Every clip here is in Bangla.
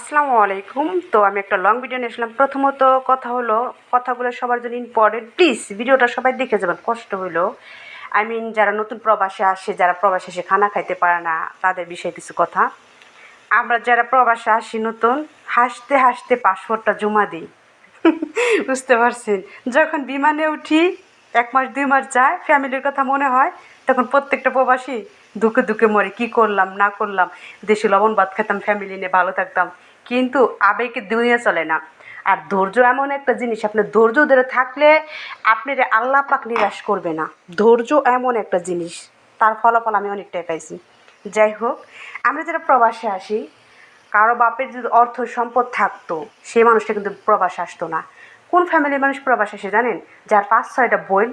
আসসালামু আলাইকুম। তো আমি একটা লং ভিডিও নিয়ে আসলাম। প্রথমত কথা হলো, কথাগুলো সবার জন্য ইম্পর্টেন্ট। প্লিজ ভিডিওটা সবাই দেখে যাবেন, কষ্ট হইলো। যারা নতুন প্রবাসে আসে, যারা প্রবাসে এসে খানা খাইতে পারে না, তাদের বিষয়ে কিছু কথা। আমরা যারা প্রবাসে আসি নতুন, হাসতে হাসতে পাসপোর্টটা জমা দিই। বুঝতে পারছেন? যখন বিমানে উঠি, 1 মাস 2 মাস যায়, ফ্যামিলির কথা মনে হয়, তখন প্রত্যেকটা প্রবাসী দুঃখে দুঃখে মরে, কী করলাম না করলাম, দেশে লবণ ভাত খেতাম, ফ্যামিলি নিয়ে ভালো থাকতাম। কিন্তু আবেগে দুনিয়া চলে না। আর ধৈর্য এমন একটা জিনিস, আপনি ধৈর্য ধরে থাকলে আপনার আল্লাহ পাক নিরাশ করবে না। ধৈর্য এমন একটা জিনিস, তার ফলাফল আমি অনেকটাই পাইছি। যাই হোক, আমরা যারা প্রবাসে আসি, কারো বাপের যদি অর্থ সম্পদ থাকতো, সে মানুষটা কিন্তু প্রবাসে আসতো না। কোন ফ্যামিলির মানুষ প্রবাসে আসে জানেন? যার 5-6টা বোন,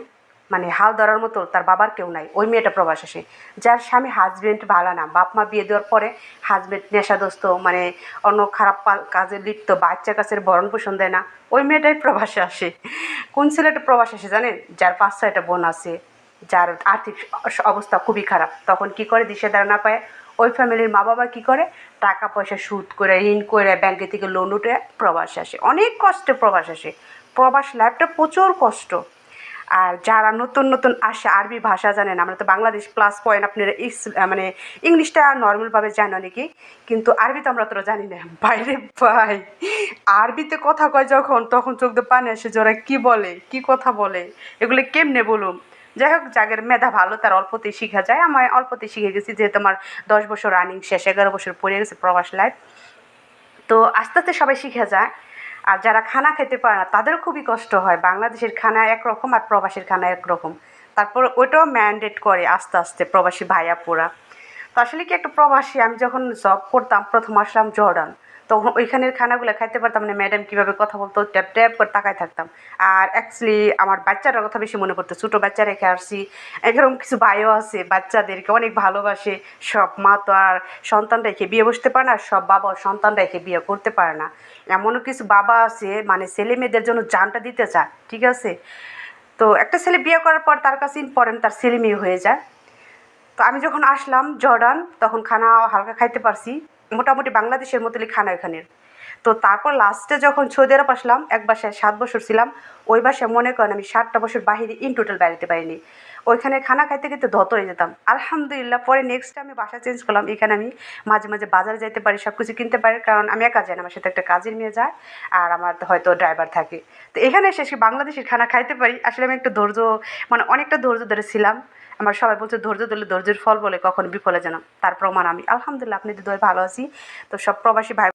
হাল ধরার মতো তার বাবার কেউ নাই, ওই মেয়েটা প্রবাস আসে। যার স্বামী হাজবেন্ড ভালো না, বাপ মা বিয়ে দেওয়ার পরে হাজবেন্ড নেশাদস্ত, অন্য খারাপ কাজে লিপ্ত, বাচ্চা কাছের ভরণ পোষণ দেয় না, ওই মেয়েটাই প্রবাসে আসে। কোন ছেলেটা প্রবাস আসে জানেন? যার 5-6টা বোন আছে, যার আর্থিক অবস্থা খুবই খারাপ, তখন কি করে? দিশেহারা না পায়, ওই ফ্যামিলির মা বাবা কী করে? টাকা পয়সা সুদ করে, ঋণ করে, ব্যাংকে থেকে লোন উঠে প্রবাসে আসে। অনেক কষ্টে প্রবাস আসে। প্রবাস লাইফটা প্রচুর কষ্ট। আর যারা নতুন নতুন আসে, আরবি ভাষা জানেন, আমরা তো বাংলাদেশ প্লাস পয়েন্ট, আপনারা ইংলিশটা নর্মালভাবে জানেন অনেকেই, কিন্তু আরবি তো আমরা তোরা জানি না। বাইরে ভাই, আরবিতে কথা কয় যখন, তখন চোখ দিয়ে পানি আসে, যারা কী বলে, কী কথা বলে, এগুলো কেমনে বলুম। যাই হোক, যাদের মেধা ভালো তার অল্পতেই শিখা যায়। আমি অল্পতেই শিখে গেছি, যেহেতু আমার 10 বছর রানিং শেষ, 11 বছর পড়ে গেছে প্রবাস লাইফ। তো আস্তে আস্তে সবাই শিখে যায়। আর যারা খানা খেতে পারে না, তাদেরও খুবই কষ্ট হয়। বাংলাদেশের খানা একরকম আর প্রবাসীর খানা একরকম। তারপর ওইটাও ম্যান্ডেট করে আস্তে আস্তে প্রবাসী ভাইয়াপুরা। তো আসলে কি, একটা প্রবাসী, আমি যখন জব করতাম, প্রথম আসলাম জর্ডান, তখন ওইখানের খানাগুলো খাইতে পারতাম না। ম্যাডাম কীভাবে কথা বলতো, ট্যাপ ট্যাপ করে তাকায় থাকতাম। আর অ্যাকচুয়ালি আমার বাচ্চাটার কথা বেশি মনে পড়তো, ছোটো বাচ্চা রেখে আসছি। এরকম কিছু ভাইও আছে, বাচ্চাদেরকে অনেক ভালোবাসে। সব মা তো আর সন্তান রেখে বিয়ে বসতে পারে না, সব বাবা সন্তান রেখে বিয়ে করতে পারে না। এমনও কিছু বাবা আছে, ছেলে মেয়েদের জন্য জানটা দিতে চায়, ঠিক আছে? তো একটা ছেলে বিয়ে করার পর তার কাছে ইম্পর্টেন্ট তার ছেলে মেয়ে হয়ে যায়। তো আমি যখন আসলাম জর্ডান, তখন খানা হালকা খাইতে পারছি, মোটামুটি বাংলাদেশের মতোই খানা এখানের। তো তারপর লাস্টে যখন সৌদি আরব আসলাম, এক বাসায় 7 বছর ছিলাম। ওই বাসায় মনে করেন আমি 7টা বছর বাহিরে ইন টোটাল বেড়াতে পারিনি। ওইখানে খানা খাইতে খেতে ধত হয়ে যেতাম। আলহামদুলিল্লাহ, পরে নেক্সট আমি বাসা চেঞ্জ করলাম। এখানে আমি মাঝে মাঝে বাজারে যাইতে পারি, সব কিছু কিনতে পারি, কারণ আমি একা যাই না, আমার সাথে একটা কাজের মেয়ে যায়, আর আমার হয়তো ড্রাইভার থাকে। তো এখানে এসে বাংলাদেশের খানা খাইতে পারি। আসলে আমি একটু ধৈর্য, অনেকটা ধৈর্য ধরেছিলাম। আমার সবাই বলছে ধৈর্য ধরলে ধৈর্যের ফল বলে কখনো বিফলে যেন, তার প্রমাণ আমি। আলহামদুলিল্লাহ, আপনাদের দোয়ায় ভালো আছি। তো সব প্রবাসী ভাই